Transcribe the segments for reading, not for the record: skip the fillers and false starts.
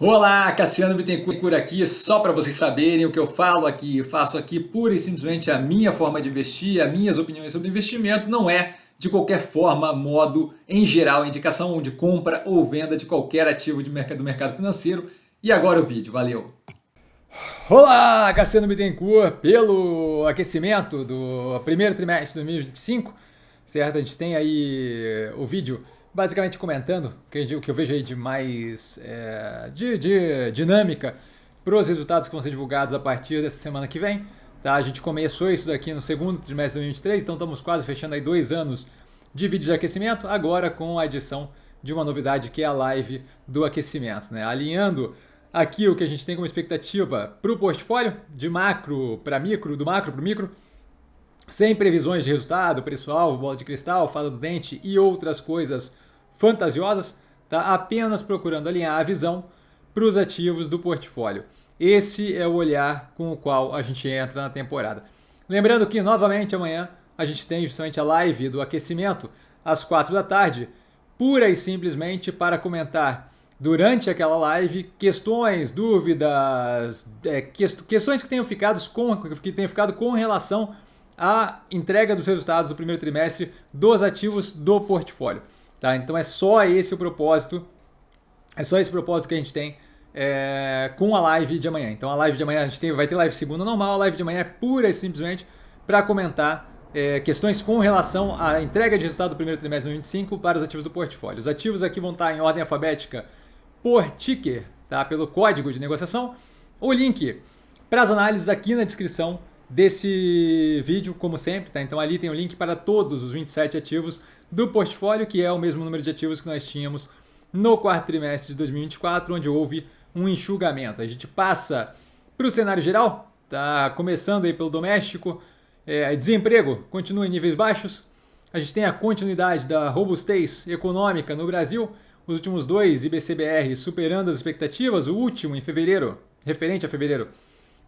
Olá, Cassiano Bittencourt aqui, só para vocês saberem o que eu falo aqui, eu faço aqui pura e simplesmente a minha forma de investir, as minhas opiniões sobre investimento, não é de qualquer forma, modo, em geral, indicação de compra ou venda de qualquer ativo do mercado financeiro. E agora o vídeo, valeu! Olá, Cassiano Bittencourt, pelo aquecimento do primeiro trimestre de 2025, certo? A gente tem aí o vídeo basicamente comentando o que eu vejo aí de mais de dinâmica para os resultados que vão ser divulgados a partir dessa semana que vem. Tá? A gente começou isso daqui no segundo trimestre de 2023, então estamos quase fechando aí 2 anos de vídeo de aquecimento, agora com a adição de uma novidade que é a live do aquecimento, né? Alinhando aqui o que a gente tem como expectativa para o portfólio, de macro para micro, do macro para o micro, sem previsões de resultado, preço-alvo, bola de cristal, fada do dente e outras coisas fantasiosas, tá? Apenas procurando alinhar a visão para os ativos do portfólio. Esse é o olhar com o qual a gente entra na temporada. Lembrando que, novamente, amanhã a gente tem justamente a live do aquecimento às 4 da tarde, pura e simplesmente para comentar durante aquela live questões, dúvidas, questões que tenham ficado com relação à entrega dos resultados do primeiro trimestre dos ativos do portfólio. Tá? Então é só esse o propósito, que a gente tem com a live de amanhã. Então a live de amanhã a gente vai ter live segunda normal, a live de amanhã é pura e simplesmente para comentar questões com relação à entrega de resultado do primeiro trimestre de 2025 para os ativos do portfólio. Os ativos aqui vão estar em ordem alfabética por ticker, tá? Pelo código de negociação. O link para as análises aqui na descrição desse vídeo, como sempre, tá? Então ali tem o link para todos os 27 ativos do portfólio, que é o mesmo número de ativos que nós tínhamos no quarto trimestre de 2024, onde houve um enxugamento. A gente passa para o cenário geral, tá? Começando aí pelo doméstico, desemprego continua em níveis baixos, a gente tem a continuidade da robustez econômica no Brasil, os últimos 2 IBCBR superando as expectativas, o último em fevereiro, referente a fevereiro,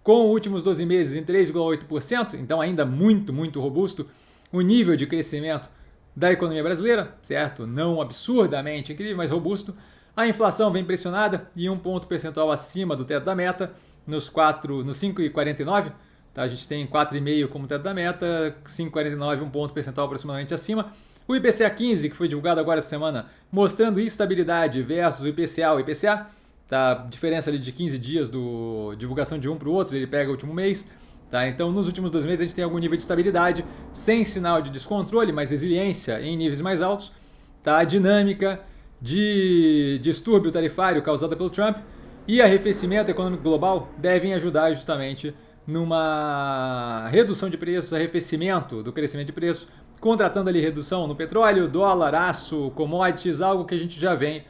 com os últimos 12 meses em 3,8%, então ainda muito, muito robusto o nível de crescimento da economia brasileira, certo? Não absurdamente incrível, mas robusto. A inflação vem pressionada e 1 ponto percentual acima do teto da meta, nos 5,49%. Tá? A gente tem 4,5% como teto da meta, 5,49%, 1 ponto percentual aproximadamente acima. O IPCA 15, que foi divulgado agora essa semana, mostrando estabilidade versus o IPCA. O IPCA, tá? Diferença ali de 15 dias do divulgação de um para o outro, ele pega o último mês. Tá? Então, nos últimos 2 meses, a gente tem algum nível de estabilidade, sem sinal de descontrole, mas resiliência em níveis mais altos. Tá? A dinâmica de distúrbio tarifário causada pelo Trump e arrefecimento econômico global devem ajudar justamente numa redução de preços, arrefecimento do crescimento de preços, contratando ali redução no petróleo, dólar, aço, commodities, algo que a gente já vê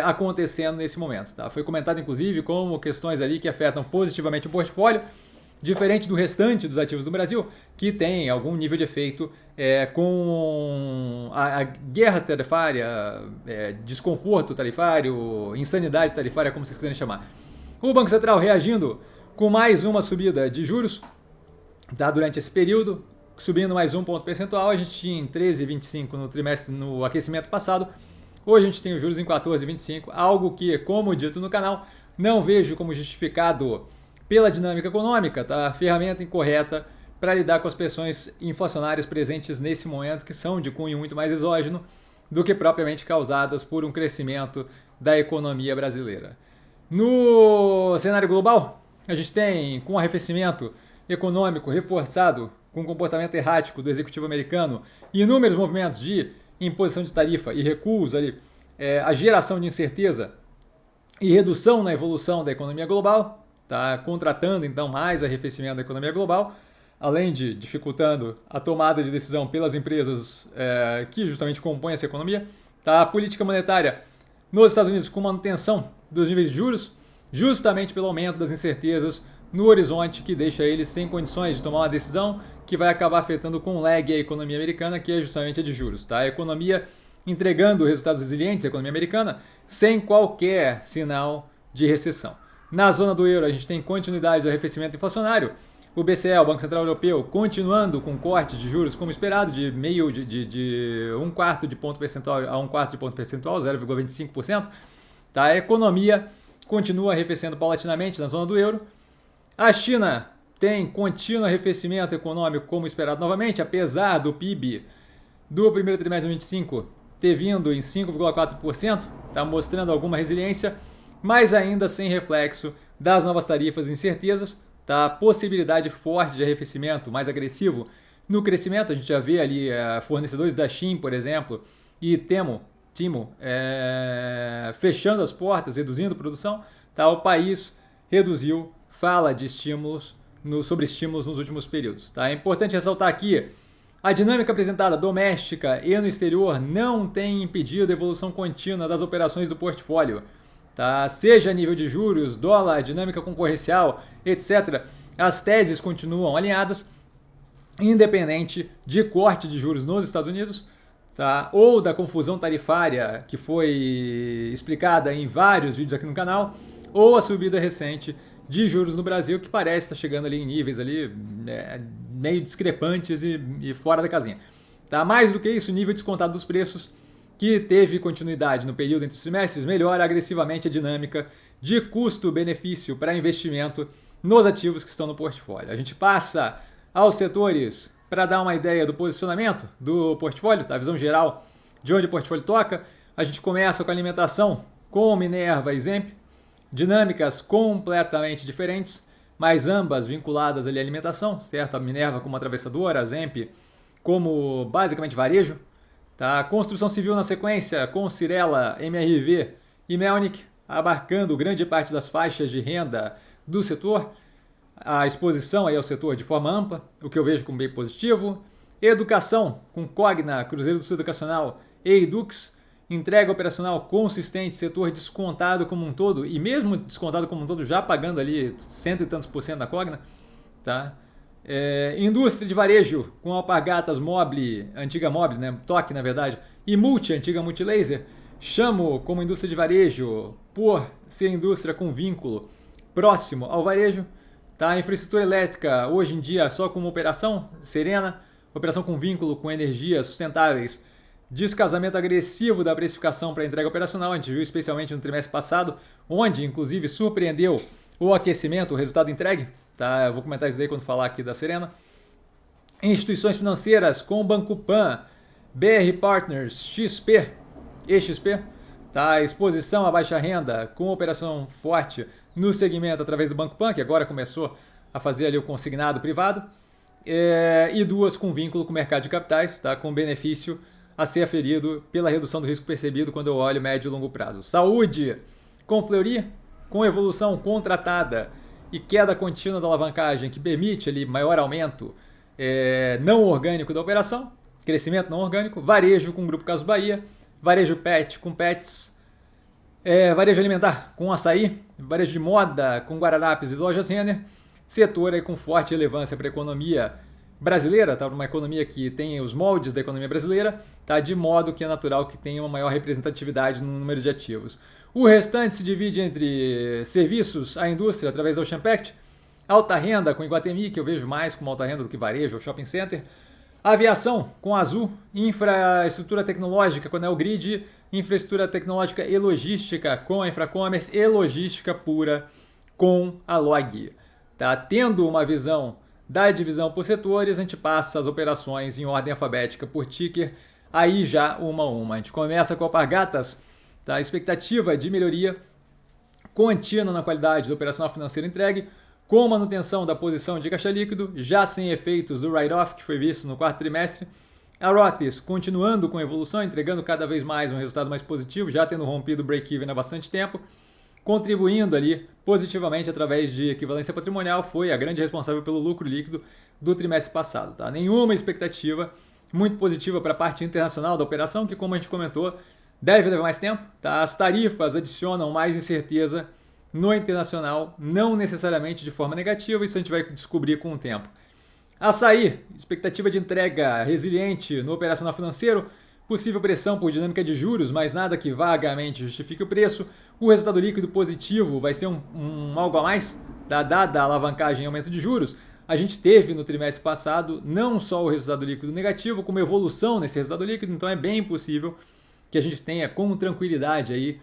acontecendo nesse momento. Tá? Foi comentado, inclusive, como questões ali que afetam positivamente o portfólio, diferente do restante dos ativos do Brasil, que tem algum nível de efeito com a guerra tarifária, desconforto tarifário, insanidade tarifária, como vocês quiserem chamar. O Banco Central reagindo com mais uma subida de juros, tá? Durante esse período, subindo mais 1 ponto percentual, a gente tinha em 13,25 no aquecimento passado, hoje a gente tem os juros em 14,25, algo que, como dito no canal, não vejo como justificado pela dinâmica econômica, tá? A ferramenta incorreta para lidar com as pressões inflacionárias presentes nesse momento, que são de cunho muito mais exógeno do que propriamente causadas por um crescimento da economia brasileira. No cenário global, a gente tem, com arrefecimento econômico reforçado, com comportamento errático do executivo americano, inúmeros movimentos de imposição de tarifa e recuos ali, a geração de incerteza e redução na evolução da economia global, tá? Contratando então mais arrefecimento da economia global, além de dificultando a tomada de decisão pelas empresas que justamente compõem essa economia. Tá? A política monetária nos Estados Unidos com manutenção dos níveis de juros, justamente pelo aumento das incertezas no horizonte, que deixa eles sem condições de tomar uma decisão que vai acabar afetando com lag a economia americana, que é justamente a de juros. Tá? A economia entregando resultados resilientes, a economia americana, sem qualquer sinal de recessão. Na zona do euro, a gente tem continuidade do arrefecimento inflacionário. O BCE, o Banco Central Europeu, continuando com corte de juros como esperado, de 1/4 de ponto percentual a 1/4 de ponto percentual, 0,25%. Tá? A economia continua arrefecendo paulatinamente na zona do euro. A China tem contínuo arrefecimento econômico como esperado novamente, apesar do PIB do primeiro trimestre de 2025 ter vindo em 5,4%, está mostrando alguma resiliência, mas ainda sem reflexo das novas tarifas e incertezas, tá? Possibilidade forte de arrefecimento mais agressivo no crescimento. A gente já vê ali fornecedores da Shein, por exemplo, e Temu fechando as portas, reduzindo produção. Tá? O país reduziu, fala de estímulos, sobre estímulos nos últimos períodos. Tá? É importante ressaltar aqui, a dinâmica apresentada doméstica e no exterior não tem impedido a evolução contínua das operações do portfólio. Tá? Seja a nível de juros, dólar, dinâmica concorrencial, etc. As teses continuam alinhadas, independente de corte de juros nos Estados Unidos, tá? Ou da confusão tarifária que foi explicada em vários vídeos aqui no canal, ou a subida recente de juros no Brasil, que parece estar chegando ali em níveis ali, meio discrepantes e fora da casinha. Tá? Mais do que isso, o nível descontado dos preços, que teve continuidade no período entre os trimestres, melhora agressivamente a dinâmica de custo-benefício para investimento nos ativos que estão no portfólio. A gente passa aos setores para dar uma ideia do posicionamento do portfólio, tá? A visão geral de onde o portfólio toca. A gente começa com a alimentação, com Minerva e Zemp, dinâmicas completamente diferentes, mas ambas vinculadas ali à alimentação, certo? A Minerva como atravessadora, a Zemp como basicamente varejo. Tá? Construção civil na sequência, com Cyrela, MRV e Melnick, abarcando grande parte das faixas de renda do setor. A exposição aí ao setor de forma ampla, o que eu vejo como bem positivo. Educação, com Cogna, Cruzeiro do Sul Educacional e Edux. Entrega operacional consistente, setor descontado como um todo, e mesmo descontado como um todo, já pagando ali 100 e tantos % na Cogna. Tá? Indústria de varejo, com Alpargatas, Mobile, antiga Mobile, né? Toque na verdade, e Multi, antiga Multilaser. Chamo como indústria de varejo por ser indústria com vínculo próximo ao varejo. Tá? Infraestrutura elétrica, hoje em dia só como operação serena, operação com vínculo com energias sustentáveis. Descasamento agressivo da precificação para entrega operacional, a gente viu especialmente no trimestre passado, onde inclusive surpreendeu o aquecimento, o resultado entregue. Tá? Eu vou comentar isso aí quando falar aqui da Serena. Instituições financeiras com Banco Pan, BR Partners, XP e XP. Tá? Exposição à baixa renda com operação forte no segmento através do Banco Pan, que agora começou a fazer ali o consignado privado. E duas com vínculo com o mercado de capitais, tá? Com benefício a ser aferido pela redução do risco percebido quando eu olho médio e longo prazo. Saúde com Fleury, com evolução contratada e queda contínua da alavancagem que permite ali maior aumento não orgânico da operação, crescimento não orgânico. Varejo com o Grupo Casas Bahia, varejo pet com Pets, varejo alimentar com Açaí, varejo de moda com Guararapes e Lojas Renner, setor aí com forte relevância para a economia brasileira, tá? Uma economia que tem os moldes da economia brasileira, tá? De modo que é natural que tenha uma maior representatividade no número de ativos. O restante se divide entre serviços à indústria através da Ocean Pact, alta renda com Iguatemi, que eu vejo mais como alta renda do que varejo ou shopping center, aviação com Azul, infraestrutura tecnológica com a Neogrid, infraestrutura tecnológica e logística com a Infracommerce e logística pura com a Log. Tá? Tendo uma visão da divisão por setores, a gente passa as operações em ordem alfabética por ticker, aí já uma a uma. A gente começa com a Alpargatas, tá? Expectativa de melhoria contínua na qualidade do operacional financeiro entregue, com manutenção da posição de caixa líquido, já sem efeitos do write-off que foi visto no quarto trimestre. A Rothes continuando com evolução, entregando cada vez mais um resultado mais positivo, já tendo rompido o break-even há bastante tempo, contribuindo ali positivamente através de equivalência patrimonial, foi a grande responsável pelo lucro líquido do trimestre passado. Tá? Nenhuma expectativa muito positiva para a parte internacional da operação, que, como a gente comentou, deve levar mais tempo. Tá? As tarifas adicionam mais incerteza no internacional, não necessariamente de forma negativa, isso a gente vai descobrir com o tempo. Açaí, expectativa de entrega resiliente no operacional financeiro, possível pressão por dinâmica de juros, mas nada que vagamente justifique o preço. O resultado líquido positivo vai ser algo a mais, tá? Dada a alavancagem e aumento de juros. A gente teve no trimestre passado não só o resultado líquido negativo, como evolução nesse resultado líquido, então é bem possível que a gente tenha com tranquilidade aí,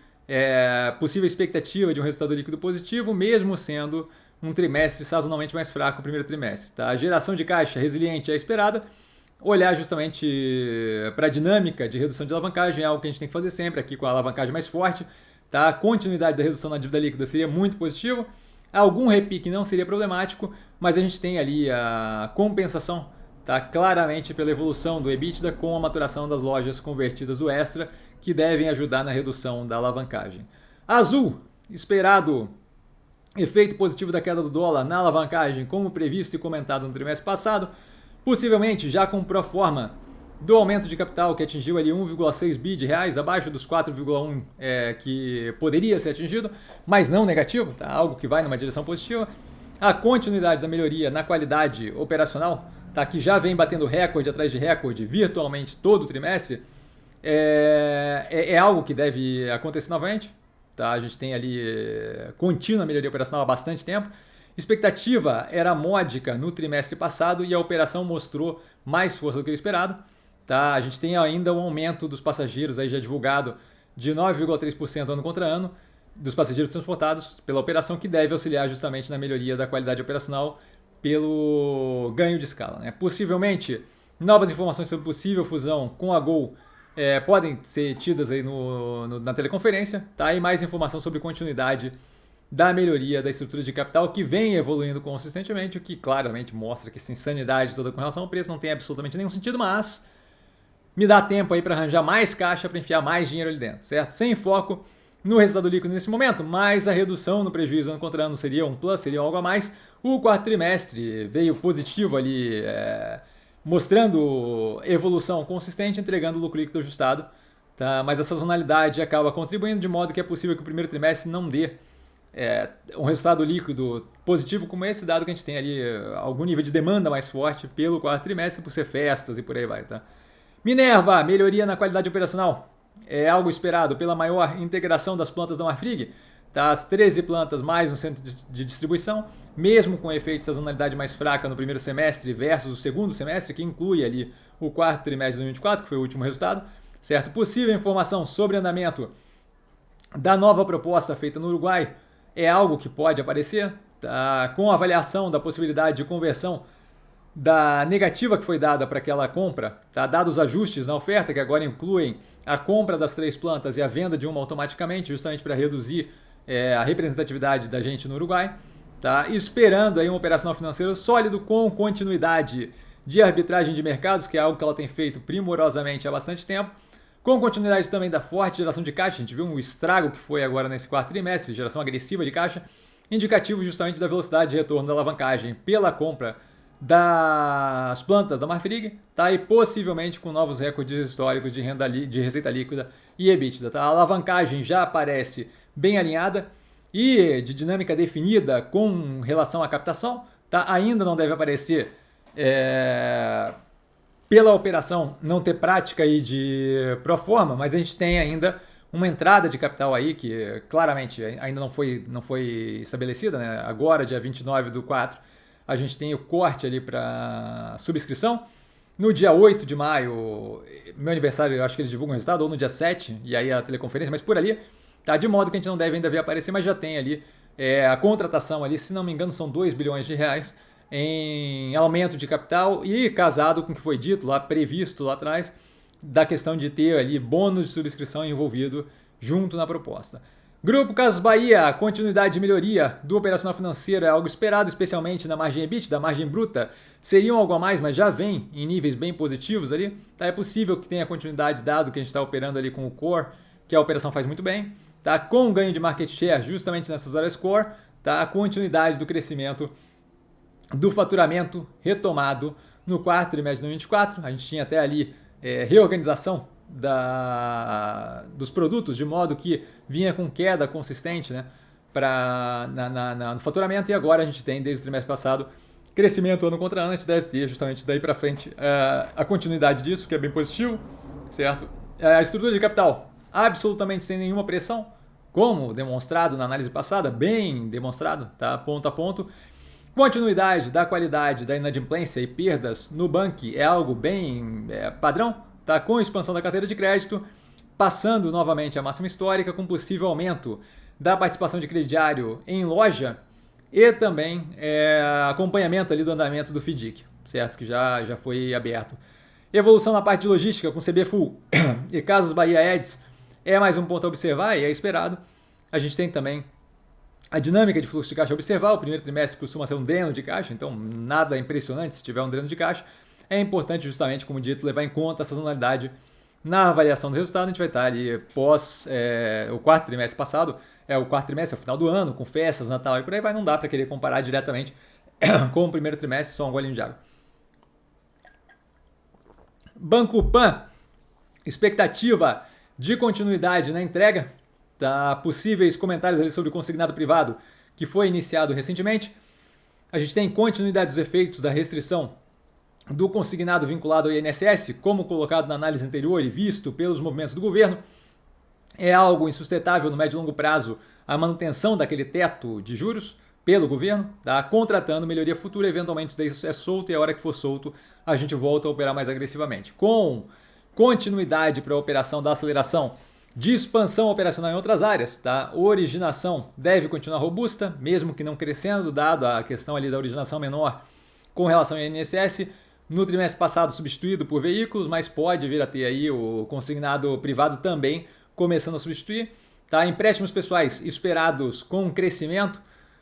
possível expectativa de um resultado líquido positivo, mesmo sendo um trimestre sazonalmente mais fraco, o primeiro trimestre. Tá? A geração de caixa resiliente é esperada. Olhar justamente para a dinâmica de redução de alavancagem é algo que a gente tem que fazer sempre aqui com a alavancagem mais forte. Tá? A continuidade da redução na dívida líquida seria muito positivo. Algum repique não seria problemático, mas a gente tem ali a compensação, tá? Claramente pela evolução do EBITDA com a maturação das lojas convertidas do Extra, que devem ajudar na redução da alavancagem. Azul, esperado efeito positivo da queda do dólar na alavancagem, como previsto e comentado no trimestre passado, possivelmente já com proforma do aumento de capital que atingiu ali 1,6 bi de reais, abaixo dos 4,1 que poderia ser atingido, mas não negativo, tá? Algo que vai numa direção positiva. A continuidade da melhoria na qualidade operacional, tá? Que já vem batendo recorde atrás de recorde virtualmente todo o trimestre, é algo que deve acontecer novamente. Tá? A gente tem ali contínua melhoria operacional há bastante tempo. Expectativa era módica no trimestre passado e a operação mostrou mais força do que o esperado. Tá? A gente tem ainda um aumento dos passageiros aí já divulgado de 9,3% ano contra ano, dos passageiros transportados pela operação, que deve auxiliar justamente na melhoria da qualidade operacional pelo ganho de escala. Né? Possivelmente, novas informações sobre possível fusão com a Gol podem ser tidas aí na teleconferência, tá? E mais informação sobre continuidade da melhoria da estrutura de capital que vem evoluindo consistentemente, o que claramente mostra que essa insanidade toda com relação ao preço não tem absolutamente nenhum sentido, mas me dá tempo aí para arranjar mais caixa para enfiar mais dinheiro ali dentro, certo? Sem foco no resultado líquido nesse momento, mas a redução no prejuízo ano contra ano seria um plus, seria algo a mais. O quarto trimestre veio positivo ali, mostrando evolução consistente, entregando lucro líquido ajustado, tá? Mas a sazonalidade acaba contribuindo de modo que é possível que o primeiro trimestre não dê um resultado líquido positivo como esse, dado que a gente tem ali algum nível de demanda mais forte pelo quarto trimestre, por ser festas e por aí vai. Tá? Minerva, melhoria na qualidade operacional. É algo esperado pela maior integração das plantas da Marfrig. Tá? As 13 plantas mais um centro de distribuição, mesmo com efeito de sazonalidade mais fraca no primeiro semestre versus o segundo semestre, que inclui ali o quarto trimestre de 2024, que foi o último resultado. Certo? Possível informação sobre andamento da nova proposta feita no Uruguai é algo que pode aparecer, tá? Com a avaliação da possibilidade de conversão da negativa que foi dada para aquela compra, tá? Dados os ajustes na oferta, que agora incluem a compra das 3 plantas e a venda de uma automaticamente, justamente para reduzir a representatividade da gente no Uruguai, tá? Esperando aí um operacional financeiro sólido com continuidade de arbitragem de mercados, que é algo que ela tem feito primorosamente há bastante tempo, com continuidade também da forte geração de caixa. A gente viu um estrago que foi agora nesse quarto trimestre, geração agressiva de caixa, indicativo justamente da velocidade de retorno da alavancagem pela compra das plantas da Marfrig, tá? E possivelmente com novos recordes históricos de receita líquida e EBITDA. Tá? A alavancagem já aparece bem alinhada e de dinâmica definida com relação à captação. Tá? Ainda não deve aparecer pela operação não ter prática aí de proforma, mas a gente tem ainda uma entrada de capital aí que claramente ainda não foi estabelecida. Né? Agora, dia 29/4, a gente tem o corte ali para subscrição. No dia 8 de maio, meu aniversário, eu acho que eles divulgam o resultado, ou no dia 7, e aí a teleconferência, mas por ali, tá? De modo que a gente não deve ainda ver aparecer, mas já tem ali a contratação ali, se não me engano, são 2 bilhões de reais em aumento de capital e casado com o que foi dito lá, previsto lá atrás, da questão de ter ali bônus de subscrição envolvido junto na proposta. Grupo Casas Bahia, a continuidade de melhoria do operacional financeiro é algo esperado, especialmente na margem EBITDA, da margem bruta, seriam algo a mais, mas já vem em níveis bem positivos ali. Tá? É possível que tenha continuidade, dado que a gente está operando ali com o core, que a operação faz muito bem, tá? Com o ganho de market share justamente nessas áreas core, tá? A continuidade do crescimento do faturamento retomado no quarto trimestre de 2024. A gente tinha até ali reorganização dos produtos, de modo que vinha com queda consistente, né, no faturamento, e agora a gente tem, desde o trimestre passado, crescimento ano contra ano. A gente deve ter justamente daí para frente a continuidade disso, que é bem positivo, certo? A estrutura de capital absolutamente sem nenhuma pressão, como demonstrado na análise passada, bem demonstrado, tá? Ponto a ponto. Continuidade da qualidade da inadimplência e perdas no banco é algo bem padrão, tá? Com a expansão da carteira de crédito, passando novamente a máxima histórica, com possível aumento da participação de crediário em loja e também acompanhamento ali do andamento do FDIC, certo? Que já foi aberto. Evolução na parte de logística com CB Full e Casas Bahia Eds é mais um ponto a observar e é esperado. A gente tem também a dinâmica de fluxo de caixa a observar. O primeiro trimestre costuma ser um dreno de caixa, então nada impressionante se tiver um dreno de caixa. É importante justamente, como dito, levar em conta a sazonalidade na avaliação do resultado. A gente vai estar ali pós o quarto trimestre passado, o quarto trimestre, é o final do ano, com festas, Natal e por aí vai, não dá para querer comparar diretamente com o primeiro trimestre, só um golinho de água. Banco Pan, expectativa de continuidade na entrega, tá? Possíveis comentários ali sobre o consignado privado que foi iniciado recentemente. A gente tem continuidade dos efeitos da restrição do consignado vinculado ao INSS, como colocado na análise anterior e visto pelos movimentos do governo. É algo insustentável no médio e longo prazo a manutenção daquele teto de juros pelo governo, tá? Contratando melhoria futura, eventualmente isso daí é solto e a hora que for solto a gente volta a operar mais agressivamente. Com continuidade para a operação da aceleração de expansão operacional em outras áreas, tá? Originação deve continuar robusta, mesmo que não crescendo, dado a questão ali da originação menor com relação ao INSS. No trimestre passado substituído por veículos, mas pode vir a ter aí o consignado privado também começando a substituir. Tá? Empréstimos pessoais esperados com crescimento,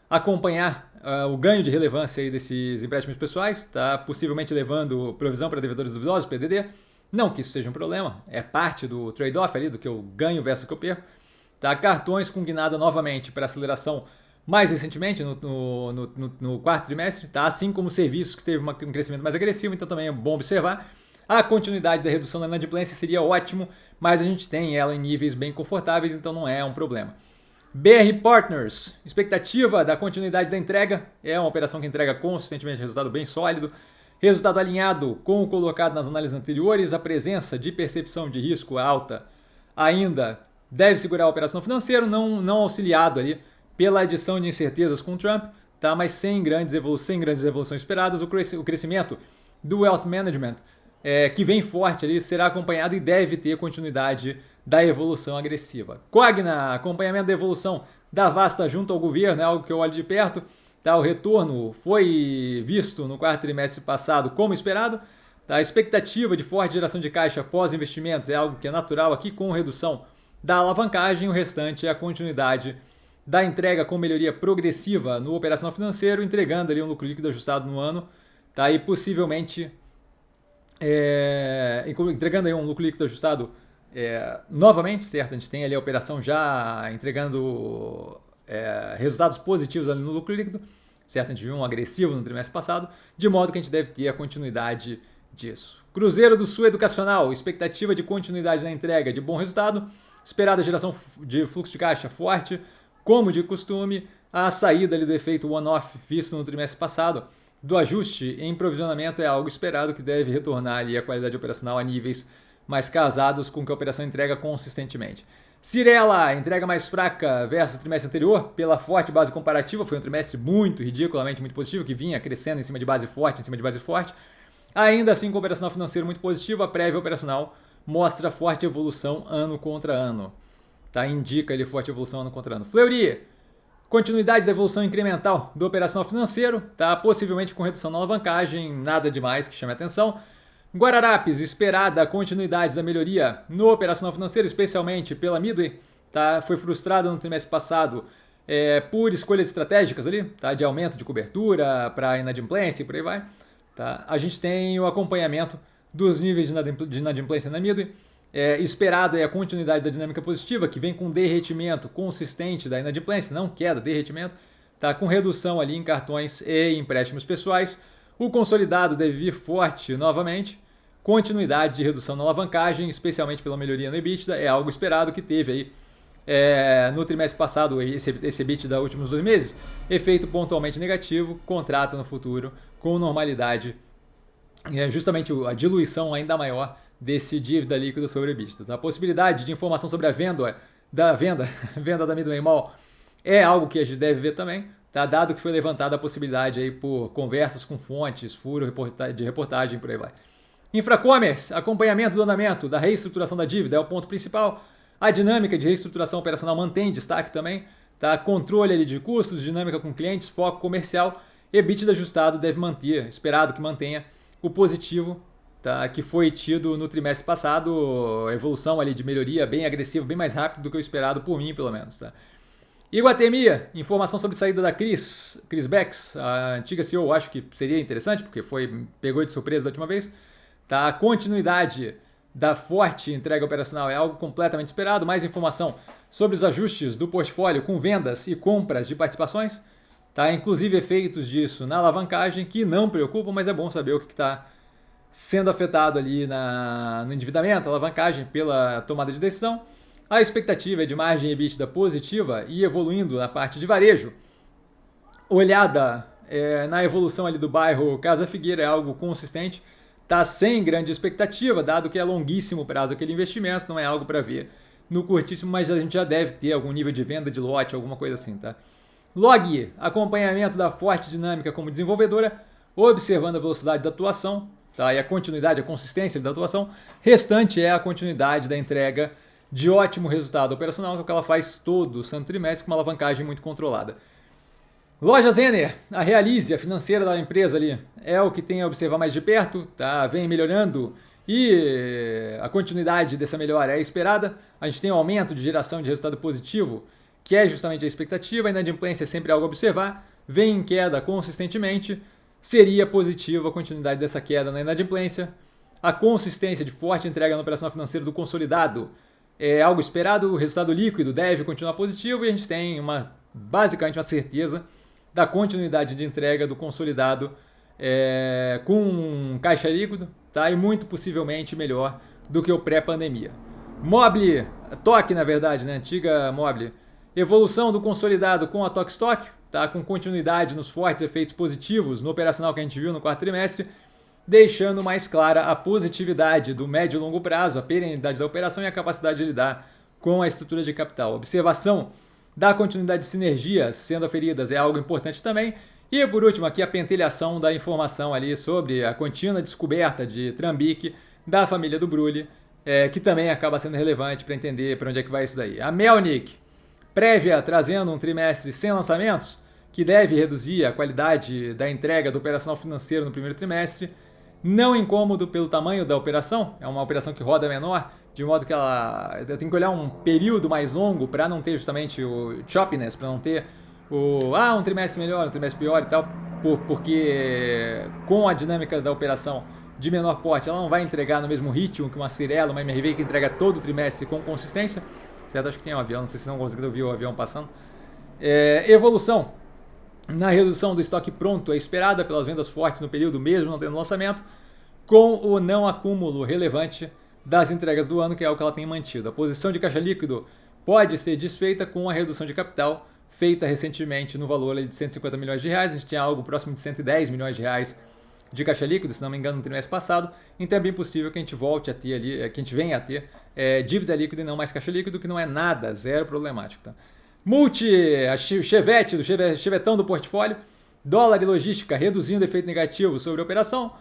acompanhar o ganho de relevância aí desses empréstimos pessoais, tá? Possivelmente levando provisão para devedores duvidosos, PDD. Não que isso seja um problema, é parte do trade-off ali, do que eu ganho versus o que eu perco. Tá? Cartões com guinada novamente para aceleração mais recentemente, no quarto trimestre, tá? Assim como serviços que teve um crescimento mais agressivo, então também é bom observar. A continuidade da redução da inadimplência seria ótimo, mas a gente tem ela em níveis bem confortáveis, então não é um problema. BR Partners, expectativa da continuidade da entrega, é uma operação que entrega consistentemente resultado bem sólido, resultado alinhado com o colocado nas análises anteriores, a presença de percepção de risco alta ainda deve segurar a operação financeira, não auxiliado ali pela adição de incertezas com o Trump, tá? Mas sem grandes evoluções esperadas. O crescimento do Wealth Management, que vem forte ali, será acompanhado e deve ter continuidade da evolução agressiva. Cogna, acompanhamento da evolução da Vasta junto ao governo, é algo que eu olho de perto. Tá? O retorno foi visto no quarto trimestre passado como esperado. Tá? A expectativa de forte geração de caixa pós-investimentos é algo que é natural aqui, com redução da alavancagem. O restante é a continuidade da entrega com melhoria progressiva no operacional financeiro, entregando ali um lucro líquido ajustado no ano, tá? E possivelmente entregando aí um lucro líquido ajustado novamente, certo? A gente tem ali a operação já entregando resultados positivos ali no lucro líquido, certo? A gente viu um agressivo no trimestre passado, de modo que a gente deve ter a continuidade disso. Cruzeiro do Sul Educacional, expectativa de continuidade na entrega de bom resultado, esperada geração de fluxo de caixa forte, como de costume, a saída ali do efeito one-off visto no trimestre passado do ajuste em provisionamento é algo esperado que deve retornar ali a qualidade operacional a níveis mais casados com que a operação entrega consistentemente. Cirela, entrega mais fraca versus o trimestre anterior, pela forte base comparativa, foi um trimestre muito ridiculamente muito positivo, que vinha crescendo em cima de base forte, Ainda assim, com o operacional financeiro muito positivo, a prévia operacional mostra forte evolução ano contra ano. Tá? Indica ali forte evolução ano contra ano. Fleury, continuidade da evolução incremental do operacional financeiro, tá? Possivelmente com redução na alavancagem, nada demais que chame a atenção. Guararapes, esperada a continuidade da melhoria no operacional financeiro, especialmente pela Midway, tá? Foi frustrada no trimestre passado por escolhas estratégicas ali, tá? De aumento de cobertura para inadimplência e por aí vai. Tá? A gente tem o acompanhamento dos níveis de inadimplência na Midway. Esperado é a continuidade da dinâmica positiva, que vem com derretimento consistente da inadimplência, não queda, derretimento, tá? Com redução ali em cartões e empréstimos pessoais. O consolidado deve vir forte novamente, continuidade de redução na alavancagem, especialmente pela melhoria no EBITDA, é algo esperado que teve aí no trimestre passado, esse EBITDA dos últimos 2 meses, efeito pontualmente negativo, contrata no futuro com normalidade, justamente a diluição ainda maior desse dívida líquida sobre EBITDA. Tá? A possibilidade de informação sobre a venda da Midway Mall é algo que a gente deve ver também, tá? Dado que foi levantada a possibilidade aí por conversas com fontes, furo de reportagem, por aí vai. Infracommerce, acompanhamento do andamento da reestruturação da dívida é o ponto principal. A dinâmica de reestruturação operacional mantém destaque também. Tá? Controle ali de custos, dinâmica com clientes, foco comercial. EBITDA ajustado deve manter, esperado que mantenha o positivo, tá? Que foi tido no trimestre passado, a evolução ali de melhoria bem agressiva, bem mais rápido do que o esperado por mim, pelo menos. Tá? Iguatemi, informação sobre saída da Chris Becks, a antiga CEO, acho que seria interessante, porque pegou de surpresa da última vez. Tá? A continuidade da forte entrega operacional é algo completamente esperado. Mais informação sobre os ajustes do portfólio com vendas e compras de participações. Tá? Inclusive efeitos disso na alavancagem, que não preocupam, mas é bom saber o que está sendo afetado ali no endividamento, alavancagem pela tomada de decisão. A expectativa é de margem EBITDA positiva e evoluindo na parte de varejo. Olhada na evolução ali do bairro Casa Figueira é algo consistente. Está sem grande expectativa, dado que é longuíssimo prazo aquele investimento, não é algo para ver no curtíssimo, mas a gente já deve ter algum nível de venda de lote, alguma coisa assim, tá? Log, acompanhamento da forte dinâmica como desenvolvedora, observando a velocidade da atuação, tá? E a continuidade, a consistência da atuação. Restante é a continuidade da entrega de ótimo resultado operacional, que é o que ela faz todo o santo trimestre, com uma alavancagem muito controlada. Lojas Renner, a Realize, a financeira da empresa ali, é o que tem a observar mais de perto, tá? Vem melhorando e a continuidade dessa melhora é esperada. A gente tem um aumento de geração de resultado positivo, que é justamente a expectativa. A inadimplência é sempre algo a observar, vem em queda consistentemente, seria positiva a continuidade dessa queda na inadimplência. A consistência de forte entrega no operacional financeiro do consolidado é algo esperado, o resultado líquido deve continuar positivo e a gente tem basicamente uma certeza da continuidade de entrega do consolidado com caixa líquido, tá? E muito possivelmente melhor do que o pré-pandemia. Mobile, TOC na verdade, né? Antiga Mobile. Evolução do consolidado com a TOC Stock, tá? Com continuidade nos fortes efeitos positivos no operacional que a gente viu no quarto trimestre, deixando mais clara a positividade do médio e longo prazo, a perenidade da operação e a capacidade de lidar com a estrutura de capital. Observação da continuidade de sinergias sendo aferidas é algo importante também. E por último aqui a pentelhação da informação ali sobre a contínua descoberta de Trambique da família do Brulli, que também acaba sendo relevante para entender para onde é que vai isso daí. A Melnick, prévia trazendo um trimestre sem lançamentos, que deve reduzir a qualidade da entrega do operacional financeiro no primeiro trimestre. Não incômodo pelo tamanho da operação, é uma operação que roda menor, de modo que ela tem que olhar um período mais longo para não ter justamente o choppiness, para não ter um trimestre melhor, um trimestre pior e tal, porque com a dinâmica da operação de menor porte, ela não vai entregar no mesmo ritmo que uma Cirela, uma MRV que entrega todo o trimestre com consistência, certo? Acho que tem um avião, não sei se não conseguiram ouvir o avião passando. Evolução na redução do estoque pronto é esperada pelas vendas fortes no período mesmo não tendo lançamento, com o não acúmulo relevante das entregas do ano, que é o que ela tem mantido. A posição de caixa líquido pode ser desfeita com a redução de capital feita recentemente no valor de 150 milhões de reais. A gente tinha algo próximo de 110 milhões de reais de caixa líquido, se não me engano, no trimestre passado. Então é bem possível que a gente volte a ter ali, que a gente venha a ter dívida líquida e não mais caixa líquido, que não é nada, zero problemático. Tá? A Chevette, do Chevetão do portfólio, dólar e logística reduzindo efeito negativo sobre a operação.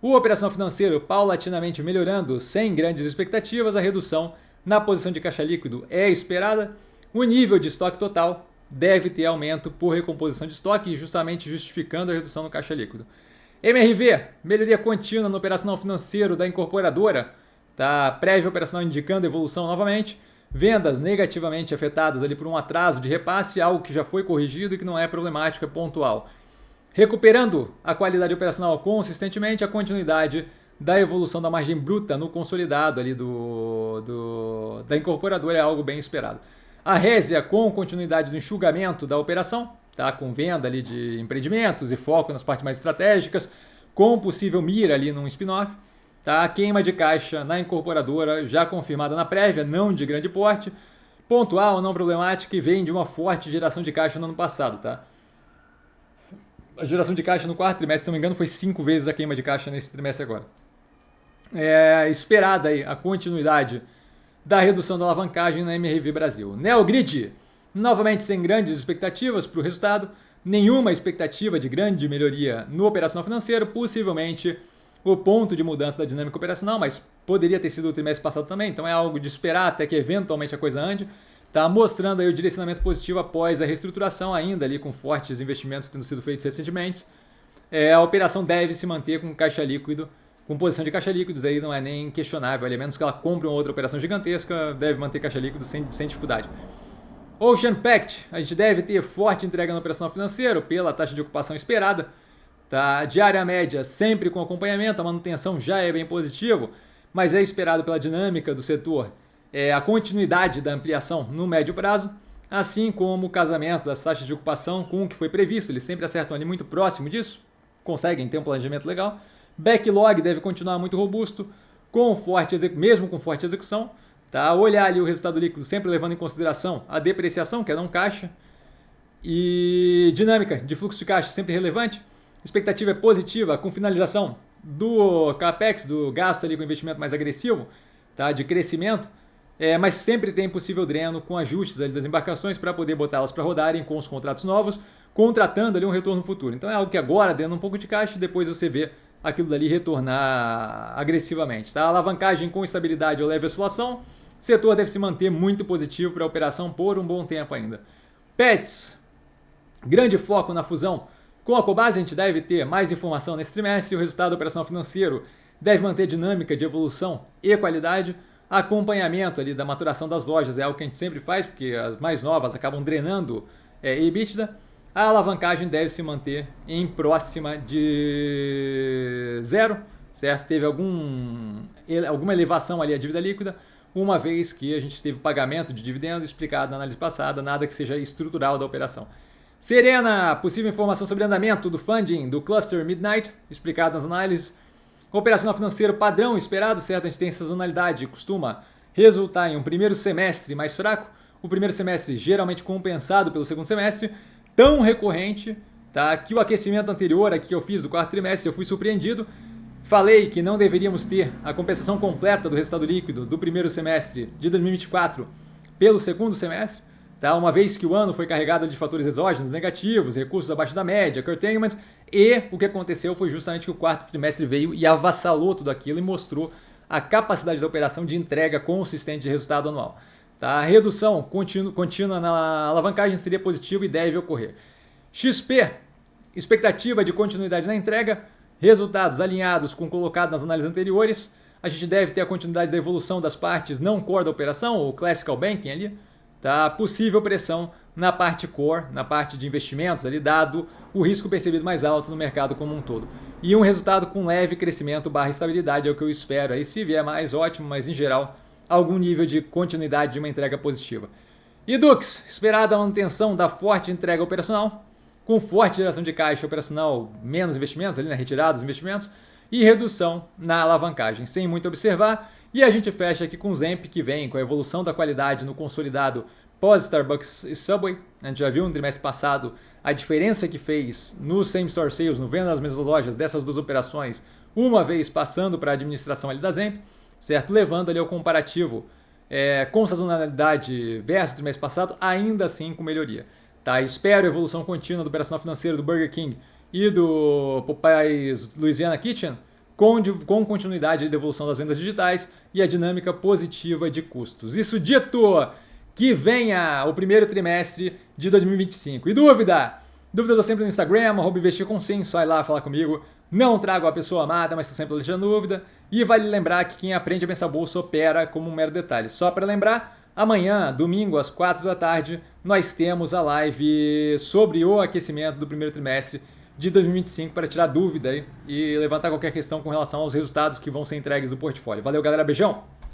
O operação financeiro paulatinamente melhorando sem grandes expectativas. A redução na posição de caixa líquido é esperada. O nível de estoque total deve ter aumento por recomposição de estoque, justamente justificando a redução no caixa líquido. MRV, melhoria contínua no operacional financeiro da incorporadora. Tá? Prévia operacional indicando evolução novamente. Vendas negativamente afetadas ali por um atraso de repasse, algo que já foi corrigido e que não é problemático, é pontual. Recuperando a qualidade operacional consistentemente, a continuidade da evolução da margem bruta no consolidado ali da incorporadora é algo bem esperado. A Resia com continuidade do enxugamento da operação, tá? Com venda ali de empreendimentos e foco nas partes mais estratégicas, com possível mira ali num spin-off. Tá? Queima de caixa na incorporadora já confirmada na prévia, não de grande porte, pontual, não problemática e vem de uma forte geração de caixa no ano passado. Tá? A geração de caixa no quarto trimestre, se não me engano, foi 5 vezes a queima de caixa nesse trimestre agora. Esperada aí a continuidade da redução da alavancagem na MRV Brasil. Neogrid, novamente sem grandes expectativas para o resultado, nenhuma expectativa de grande melhoria no operacional financeiro, possivelmente o ponto de mudança da dinâmica operacional, mas poderia ter sido o trimestre passado também, então é algo de esperar até que eventualmente a coisa ande. Está mostrando aí o direcionamento positivo após a reestruturação, ainda ali com fortes investimentos tendo sido feitos recentemente. A operação deve se manter com caixa líquido, com posição de caixa líquidos, aí não é nem questionável, a menos que ela compre uma outra operação gigantesca, deve manter caixa líquido sem dificuldade. Ocean Pact, a gente deve ter forte entrega no operacional financeiro pela taxa de ocupação esperada. Tá? Diária média sempre com acompanhamento, a manutenção já é bem positivo, mas é esperado pela dinâmica do setor a continuidade da ampliação no médio prazo, assim como o casamento das taxas de ocupação com o que foi previsto. Eles sempre acertam ali muito próximo disso, conseguem ter um planejamento legal. Backlog deve continuar muito robusto, mesmo com forte execução. Tá? Olhar ali o resultado líquido sempre levando em consideração a depreciação, que é não caixa, e dinâmica de fluxo de caixa sempre relevante. Expectativa é positiva com finalização do CAPEX, do gasto ali com investimento mais agressivo, tá? De crescimento, mas sempre tem possível dreno com ajustes ali das embarcações para poder botá-las para rodarem com os contratos novos, contratando ali um retorno futuro. Então é algo que agora drena um pouco de caixa e depois você vê aquilo dali retornar agressivamente. Tá? Alavancagem com estabilidade ou leve oscilação, o setor deve se manter muito positivo para a operação por um bom tempo ainda. Pets, grande foco na fusão com a Cobasi, a gente deve ter mais informação nesse trimestre. O resultado operacional financeiro deve manter dinâmica de evolução e qualidade. Acompanhamento ali da maturação das lojas é algo que a gente sempre faz, porque as mais novas acabam drenando EBITDA. A alavancagem deve se manter em próxima de zero, certo? Teve alguma elevação ali a dívida líquida, uma vez que a gente teve pagamento de dividendo explicado na análise passada, nada que seja estrutural da operação. Serena, possível informação sobre andamento do funding do Cluster Midnight, explicado nas análises. Operacional financeiro padrão esperado, certo? A gente tem sazonalidade, costuma resultar em um primeiro semestre mais fraco, o primeiro semestre geralmente compensado pelo segundo semestre, tão recorrente, tá? Que o aquecimento anterior aqui que eu fiz do quarto trimestre, eu fui surpreendido. Falei que não deveríamos ter a compensação completa do resultado líquido do primeiro semestre de 2024 pelo segundo semestre, tá? Uma vez que o ano foi carregado de fatores exógenos negativos, recursos abaixo da média, curtailments, e o que aconteceu foi justamente que o quarto trimestre veio e avassalou tudo aquilo e mostrou a capacidade da operação de entrega consistente de resultado anual. Tá? A redução contínua na alavancagem seria positiva e deve ocorrer. XP, expectativa de continuidade na entrega, resultados alinhados com o colocado nas análises anteriores. A gente deve ter a continuidade da evolução das partes não core da operação, o classical banking ali. Tá? Possível pressão na parte core, na parte de investimentos ali, dado o risco percebido mais alto no mercado como um todo. E um resultado com leve crescimento / estabilidade é o que eu espero. Aí se vier mais, ótimo, mas em geral algum nível de continuidade de uma entrega positiva. E Dux, esperada a manutenção da forte entrega operacional, com forte geração de caixa operacional, menos investimentos, ali na retirada dos investimentos, e redução na alavancagem, sem muito observar. E a gente fecha aqui com o Zemp, que vem com a evolução da qualidade no consolidado pós-Starbucks e Subway. A gente já viu no trimestre passado a diferença que fez no Same Store Sales, no venda das mesmas lojas dessas duas operações, uma vez passando para a administração ali da Zemp, certo? Levando ali ao comparativo com sazonalidade versus o trimestre passado, ainda assim com melhoria. Tá? Espero evolução contínua do operacional financeiro do Burger King e do Popeyes Louisiana Kitchen, com continuidade de evolução das vendas digitais e a dinâmica positiva de custos. Isso dito, que venha o primeiro trimestre de 2025. E dúvida? Dúvida eu tô sempre no Instagram, @investircomsim, só ir lá falar comigo. Não trago a pessoa amada, mas estou sempre deixando dúvida. E vale lembrar que quem aprende a pensar bolsa opera como um mero detalhe. Só para lembrar, amanhã, domingo, às 4 da tarde, nós temos a live sobre o aquecimento do primeiro trimestre de 2025 para tirar dúvida aí e levantar qualquer questão com relação aos resultados que vão ser entregues do portfólio. Valeu, galera. Beijão!